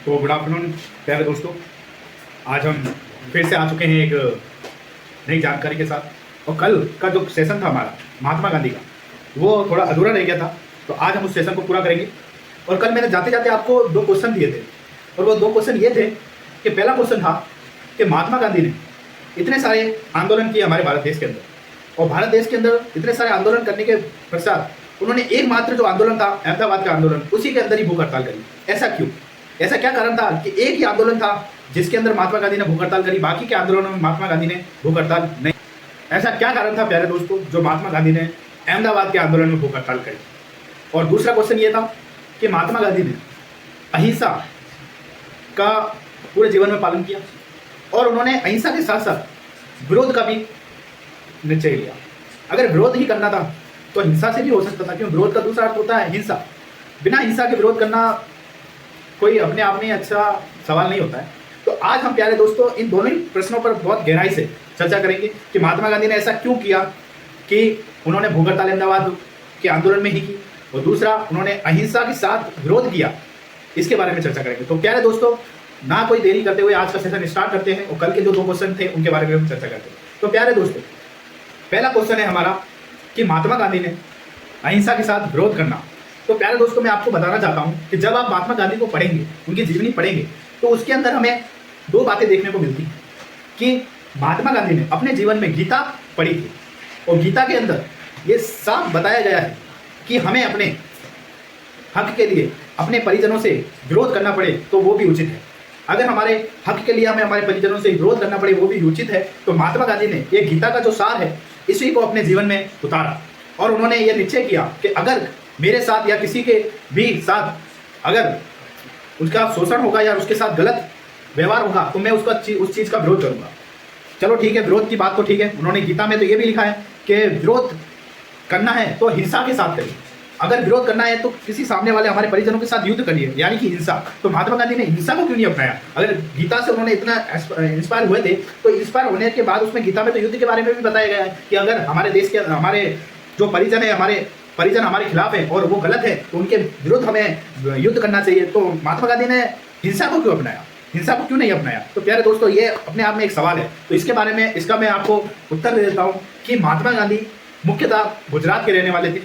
तो good afternoon प्यारे दोस्तों। आज हम फिर से आ चुके हैं एक नई जानकारी के साथ। और कल का जो सेशन था हमारा महात्मा गांधी का, वो थोड़ा अधूरा रह गया था, तो आज हम उस सेशन को पूरा करेंगे। और कल मैंने जाते जाते आपको 2 क्वेश्चन दिए थे, और वो 2 क्वेश्चन ये थे कि पहला क्वेश्चन था कि महात्मा गांधी ने इतने सारे आंदोलन किए हमारे भारत देश के अंदर, और भारत देश के अंदर इतने सारे आंदोलन करने के पश्चात उन्होंने एकमात्र जो आंदोलन था अहमदाबाद का आंदोलन, उसी के अंदर ही भूख हड़ताल करी। ऐसा क्यों? ऐसा क्या कारण था कि एक ही आंदोलन था जिसके अंदर महात्मा गांधी ने भूख हड़ताल करी, बाकी के आंदोलनों में महात्मा गांधी ने भूख हड़ताल नहीं? ऐसा क्या कारण था प्यारे दोस्तों जो महात्मा गांधी ने अहमदाबाद के आंदोलन में भूख हड़ताल करी? और दूसरा क्वेश्चन ये था कि महात्मा गांधी ने अहिंसा का पूरे जीवन में पालन किया, और उन्होंने अहिंसा के साथ साथ विरोध का भी निश्चय लिया। अगर विरोध ही करना था तो हिंसा से भी हो सकता था, क्योंकि विरोध का दूसरा अर्थ होता है हिंसा। बिना हिंसा के विरोध करना कोई अपने आप में अच्छा सवाल नहीं होता है। तो आज हम प्यारे दोस्तों इन दोनों ही प्रश्नों पर बहुत गहराई से चर्चा करेंगे कि महात्मा गांधी ने ऐसा क्यों किया कि उन्होंने भूख हड़ताल अहमदाबाद के आंदोलन में ही की, और दूसरा उन्होंने अहिंसा के साथ विरोध किया, इसके बारे में चर्चा करेंगे। तो प्यारे दोस्तों ना कोई देरी करते हुए आज का सेशन स्टार्ट करते हैं, और कल के जो 2 क्वेश्चन थे उनके बारे में हम चर्चा करते हैं। तो प्यारे दोस्तों पहला क्वेश्चन है हमारा कि महात्मा गांधी ने अहिंसा के साथ विरोध करना। तो प्यारे दोस्तों मैं आपको बताना चाहता हूं कि जब आप महात्मा गांधी को पढ़ेंगे, उनकी जीवनी पढ़ेंगे, तो उसके अंदर हमें 2 बातें देखने को मिलती हैं कि महात्मा गांधी ने अपने जीवन में गीता पढ़ी थी, और गीता के अंदर ये साफ बताया गया है कि हमें अपने हक के लिए अपने परिजनों से विरोध करना पड़े तो वो भी उचित है। अगर हमारे हक के लिए हमें हमारे परिजनों से विरोध करना पड़े वो भी उचित है। तो महात्मा गांधी ने ये गीता का जो सार है इसी को अपने जीवन में उतारा, और उन्होंने ये निश्चय किया कि अगर मेरे साथ या किसी के भी साथ अगर उसका शोषण होगा या उसके साथ गलत व्यवहार होगा तो मैं उस चीज़ का विरोध करूंगा। चलो ठीक है, विरोध की बात तो ठीक है, उन्होंने गीता में तो ये भी लिखा है कि विरोध करना है तो हिंसा के साथ करिए। अगर विरोध करना है तो किसी सामने वाले हमारे परिजनों के साथ युद्ध करिए, यानी कि हिंसा। तो महात्मा गांधी ने हिंसा को क्यों नहीं अपनाया? अगर गीता से उन्होंने इतना इंस्पायर हुए थे, तो इंस्पायर होने के बाद उसमें गीता में तो युद्ध के बारे में भी बताया गया है कि अगर हमारे देश के हमारे जो परिजन है, हमारे परिजन हमारे खिलाफ है और वो गलत है, तो उनके विरुद्ध हमें युद्ध करना चाहिए। तो महात्मा गांधी ने हिंसा को क्यों अपनाया? हिंसा को क्यों नहीं अपनाया? तो प्यारे दोस्तों ये अपने आप में एक सवाल है। तो इसके बारे में इसका मैं आपको उत्तर दे देता हूँ कि महात्मा गांधी मुख्यतः गुजरात के रहने वाले थे।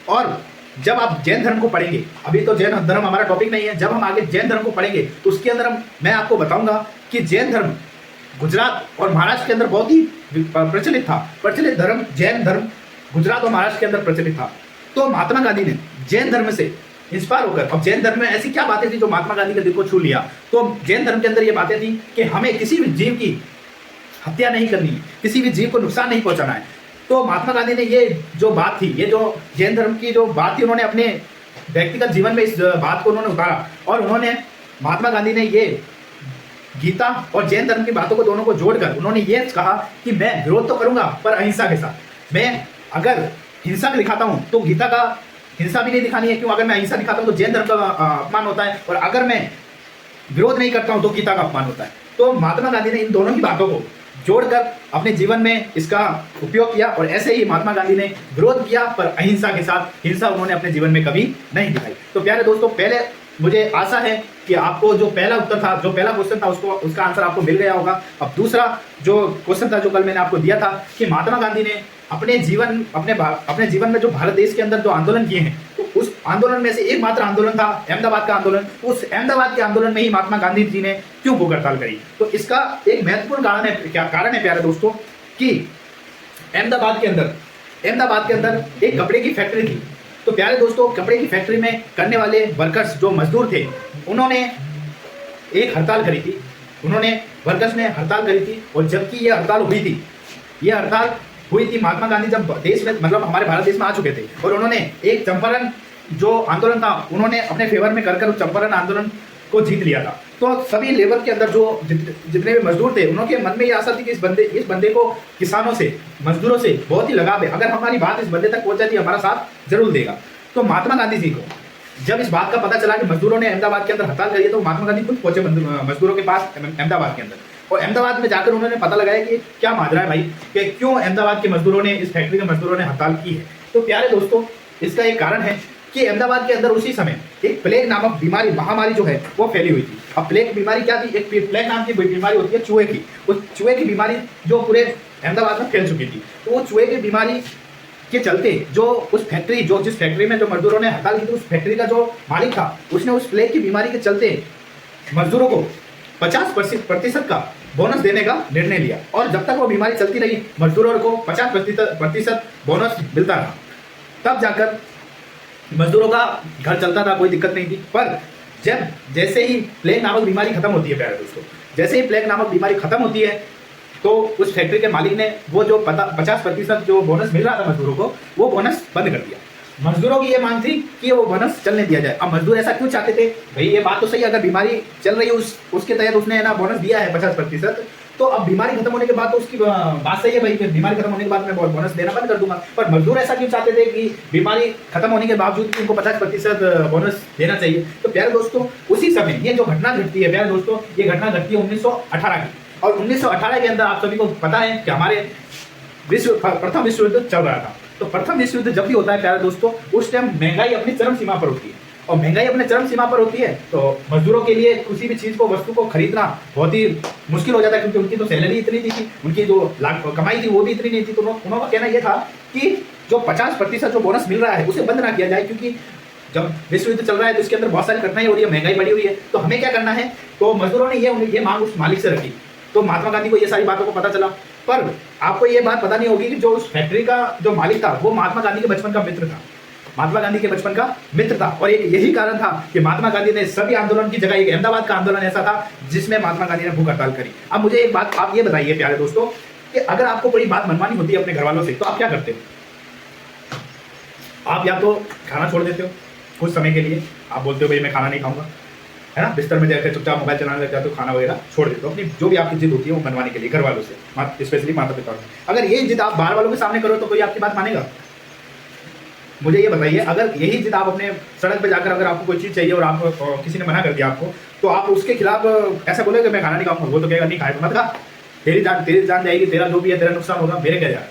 और जब आप जैन धर्म को पढ़ेंगे, अभी तो जैन धर्म हमारा टॉपिक नहीं है, जब हम आगे जैन धर्म को पढ़ेंगे तो उसके अंदर मैं आपको बताऊंगा कि जैन धर्म गुजरात और महाराष्ट्र के अंदर बहुत ही प्रचलित था। प्रचलित धर्म जैन धर्म गुजरात और महाराष्ट्र के अंदर प्रचलित था। तो महात्मा गांधी ने जैन धर्म से इंस्पायर होकर, अब जैन धर्म में ऐसी क्या बातें थी जो महात्मा गांधी के दिल को छू लिया? तो जैन धर्म के अंदर ये बातें थी कि हमें किसी भी जीव की हत्या नहीं करनी है, किसी भी जीव को नुकसान नहीं पहुंचाना है। तो महात्मा गांधी ने ये जो बात थी, ये जो जैन धर्म की जो बात थी, उन्होंने अपने व्यक्तिगत जीवन में इस बात को उन्होंने उतारा, और उन्होंने महात्मा गांधी ने ये गीता और जैन धर्म की बातों को दोनों को जोड़कर उन्होंने ये कहा कि मैं विरोध तो करूंगा पर अहिंसा के साथ। मैं अगर हिंसा दिखाता हूं तो गीता का हिंसा भी नहीं दिखानी है, क्यों? अगर मैं अहिंसा दिखाता हूं तो जैन धर्म का अपमान होता है, और अगर मैं विरोध नहीं करता हूं तो गीता का अपमान होता है। तो महात्मा गांधी ने इन दोनों ही बातों को जोड़कर अपने जीवन में इसका उपयोग किया, और ऐसे ही महात्मा गांधी ने विरोध किया पर अहिंसा के साथ। हिंसा उन्होंने अपने जीवन में कभी नहीं दिखाई। तो प्यारे दोस्तों पहले मुझे आशा है कि आपको जो पहला उत्तर था, जो पहला क्वेश्चन था, उसका आंसर आपको मिल गया होगा। अब दूसरा जो क्वेश्चन था जो कल मैंने आपको दिया था कि महात्मा गांधी ने अपने जीवन में जो भारत देश के अंदर जो आंदोलन किए हैं, तो उस आंदोलन में से एकमात्र आंदोलन था अहमदाबाद का आंदोलन। उस अहमदाबाद के आंदोलन में ही महात्मा गांधी जी ने क्यों भूख हड़ताल करी? तो इसका एक महत्वपूर्ण कारण है प्यारे दोस्तों कि अहमदाबाद के अंदर एक कपड़े की फैक्ट्री थी। तो प्यारे दोस्तों कपड़े की फैक्ट्री में करने वाले वर्कर्स जो मजदूर थे, उन्होंने एक हड़ताल करी थी। वर्कर्स ने हड़ताल करी थी, और जबकि ये हड़ताल हुई थी महात्मा गांधी जब देश में, मतलब हमारे भारत देश में आ चुके थे, और उन्होंने एक चंपारण जो आंदोलन था उन्होंने अपने फेवर में कर उस चंपारण आंदोलन को जीत लिया था। तो सभी लेबर के अंदर जो जितने भी मजदूर थे, उनके मन में ये आशा थी कि इस बंदे को किसानों से, मजदूरों से बहुत ही लगाव है, अगर हमारी बात इस बंदे तक पहुंच जाती है हमारा साथ जरूर देगा। तो महात्मा गांधी जी को जब इस बात का पता चला कि मजदूरों ने अहमदाबाद के अंदर हड़ताल करी है, तो महात्मा गांधी खुद पहुंचे मजदूरों के पास अहमदाबाद के अंदर, और अहमदाबाद में जाकर उन्होंने पता लगाया कि क्या माजरा है भाई, कि क्यों अहमदाबाद के मजदूरों ने, इस फैक्ट्री के मजदूरों ने हड़ताल की है। तो प्यारे दोस्तों इसका एक कारण है कि अहमदाबाद के अंदर उसी समय एक प्लेग नामक बीमारी, महामारी जो है वो फैली हुई थी। अब प्लेग बीमारी क्या थी? एक प्लेग नाम की बीमारी होती है चूहे की। उस चूहे की बीमारी जो पूरे अहमदाबाद में फैल चुकी थी। तो वो चूहे की बीमारी के चलते जो उस फैक्ट्री, जो जिस फैक्ट्री में जो मजदूरों ने हड़ताल की थी, उस फैक्ट्री का जो मालिक था उसने उस प्लेग की बीमारी के चलते मजदूरों को 50% का बोनस देने का निर्णय लिया। और जब तक वो बीमारी चलती रही मजदूरों को 50% बोनस मिलता रहा। तब जाकर मजदूरों का घर चलता था, कोई दिक्कत नहीं थी। पर जब जैसे ही प्लेग नामक बीमारी खत्म होती है प्यारे दोस्तों, जैसे ही प्लेग नामक बीमारी खत्म होती है तो उस फैक्ट्री के मालिक ने वो जो 50% जो बोनस मिल रहा था मजदूरों को, वो बोनस बंद कर दिया। मजदूरों की ये मांग थी कि वो बोनस चलने दिया जाए। अब मजदूर ऐसा क्यों चाहते थे? भाई ये बात तो सही है, अगर बीमारी चल रही है उसके तहत उसने ना बोनस दिया है 50%, तो अब बीमारी खत्म होने के बाद तो उसकी बात सही है भाई, बीमारी खत्म होने के बाद मैं बोनस देना बंद कर दूंगा। पर मजदूर ऐसा क्यों चाहते थे कि बीमारी खत्म होने के बावजूद भी उनको 50% बोनस देना चाहिए? तो प्यारे दोस्तों उसी समय ये जो घटना घटती है प्यारे दोस्तों, ये घटना घटती है 1918 की। और 1918 के अंदर आप सभी को पता है कि हमारे प्रथम विश्व युद्ध चल रहा था। तो प्रथम विश्व युद्ध जब भी होता है प्यारे दोस्तों, उस टाइम महंगाई अपनी चरम सीमा पर होती है। और महंगाई अपने चरम सीमा पर होती है तो मजदूरों के लिए किसी भी चीज़ को, वस्तु को खरीदना बहुत ही मुश्किल हो जाता है, क्योंकि उनकी तो सैलरी इतनी नहीं थी, उनकी जो कमाई थी वो भी इतनी नहीं थी। तो उन्होंने कहना यह था कि जो 50% जो बोनस मिल रहा है उसे बंद ना किया जाए, क्योंकि जब विश्व युद्ध चल रहा है तो इसके अंदर बहुत सारी घटनाएं हो रही है, महंगाई बढ़ी हुई है, तो हमें क्या करना है। तो मजदूरों ने ये मांग उस मालिक से रखी। तो महात्मा गांधी को ये सारी बातों को पता चला। पर आपको ये बात पता नहीं होगी कि जो उस फैक्ट्री का जो मालिक था वो महात्मा गांधी के बचपन का मित्र था। महात्मा गांधी के बचपन का मित्र था। और एक यही कारण था कि महात्मा गांधी ने सभी आंदोलन की जगह एक अहमदाबाद का आंदोलन ऐसा था जिसमें महात्मा गांधी ने भूख हड़ताल करी। अब मुझे एक बात आप ये बताइए प्यारे दोस्तों कि अगर आपको कोई बात मनवानी होती है अपने घर वालों से तो आप क्या करते हो? आप या तो खाना छोड़ देते हो कुछ समय के लिए, आप बोलते हो भाई मैं खाना नहीं खाऊंगा, है ना, बिस्तर में जाकर चुपचाप मोबाइल चलाने लग जाते हो, खाना वगैरह छोड़ देते हो। अपनी जो भी आपकी जिद होती है वो मनवाने के लिए घर वालों से, स्पेशली माता पिता से। अगर ये जिद आप बाहर वालों के सामने करो तो कोई आपकी बात मानेगा? मुझे ये बताइए, अगर यही जिद आप अपने सड़क पे जाकर, अगर आपको कोई चीज़ चाहिए और आपको किसी ने मना कर दिया आपको, तो आप उसके खिलाफ ऐसा बोलोगे मैं खाना नहीं खाऊंगा? वो तो कहेगा नहीं खाए तो मत खा, तेरी जान जाएगी, तेरा जो भी है तेरा नुकसान होगा, मेरे क्या जाए।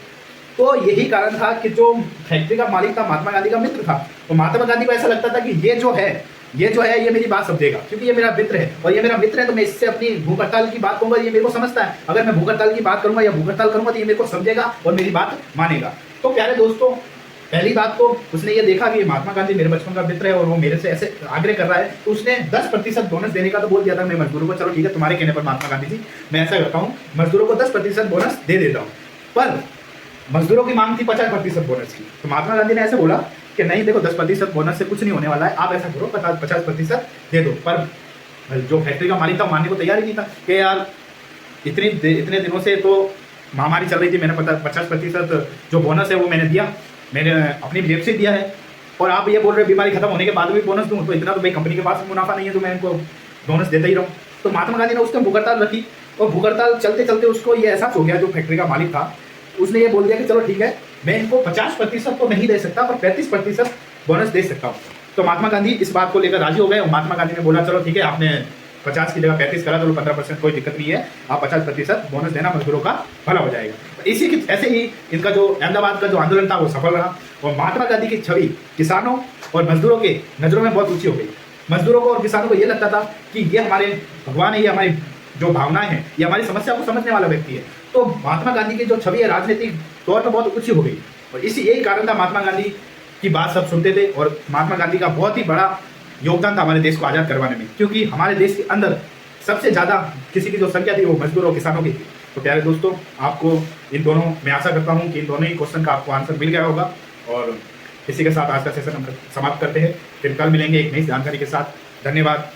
तो यही कारण था कि जो फैक्ट्री का मालिक था महात्मा गांधी का मित्र था। तो महात्मा गांधी को ऐसा लगता था कि ये जो है ये मेरी बात समझेगा, क्योंकि ये मेरा मित्र है और ये मेरा मित्र है, तो मैं इससे अपनी भूख हड़ताल की बात कहूंगा, ये मेरे को समझता है। अगर मैं भूख हड़ताल की बात करूंगा या भूख हड़ताल करूंगा तो ये मेरे को समझेगा और मेरी बात मानेगा। तो प्यारे दोस्तों पहली बात तो उसने ये देखा कि महात्मा गांधी मेरे बचपन का मित्र है और वो मेरे से ऐसे आग्रह कर रहा है, तो उसने 10% बोनस देने का तो बोल दिया था मैं मजदूरों को, चलो ठीक है तुम्हारे कहने पर महात्मा गांधी जी मैं ऐसा करता हूँ, मजदूरों को 10% बोनस दे देता हूँ। पर मजदूरों की मांग थी 50% बोनस की। तो महात्मा गांधी ने ऐसे बोला कि नहीं देखो 10% बोनस से कुछ नहीं होने वाला है, आप ऐसा करो 50% दे दो। पर जो फैक्ट्री का मालिक था मानने को तैयार ही नहीं था कि यार इतने दिनों से तो महामारी चल रही थी, मैंने 50% जो बोनस है वो मैंने दिया, मैंने अपनी जेब से दिया है, और आप ये बोल रहे बीमारी खत्म होने के बाद भी बोनस दूँ, तो इतना तो भाई कंपनी के पास मुनाफा नहीं है तो मैं इनको बोनस देता ही रहूँ। तो महात्मा गांधी ने उसको भूख हड़ताल रखी और भूख हड़ताल चलते चलते उसको ये एहसास हो गया, जो फैक्ट्री का मालिक था उसने ये बोल दिया कि चलो ठीक है मैं इनको 50% तो नहीं दे सकता पर 35% बोनस दे सकता हूँ। तो महात्मा गांधी इस बात को लेकर राजी हो गए और महात्मा गांधी ने बोला चलो ठीक है आपने 50 की जगह 35 करा, चलो 15% कोई दिक्कत नहीं है, आप 50% बोनस देना, मजदूरों का भला हो जाएगा। इसी की ऐसे ही इनका जो अहमदाबाद का जो आंदोलन था वो सफल रहा और महात्मा गांधी की छवि किसानों और मजदूरों के नज़रों में बहुत ऊंची हो गई। मजदूरों को और किसानों को ये लगता था कि ये हमारे भगवान है, ये हमारी जो भावनाएं हैं, ये हमारी समस्या को समझने वाला व्यक्ति है। तो महात्मा गांधी की जो छवि है राजनीतिक तौर पर बहुत ऊंची हो गई और यही कारण था महात्मा गांधी की बात सब सुनते थे और महात्मा गांधी का बहुत ही बड़ा योगदान था हमारे देश को आज़ाद करवाने में, क्योंकि हमारे देश के अंदर सबसे ज़्यादा किसी की जो संख्या थी वो मजदूरों और किसानों की थी। तो प्यारे दोस्तों आपको इन दोनों, मैं आशा करता हूँ कि इन दोनों ही क्वेश्चन का आपको आंसर मिल गया होगा और इसी के साथ आज का सेशन हम समाप्त करते हैं। फिर कल मिलेंगे एक नई जानकारी के साथ। धन्यवाद।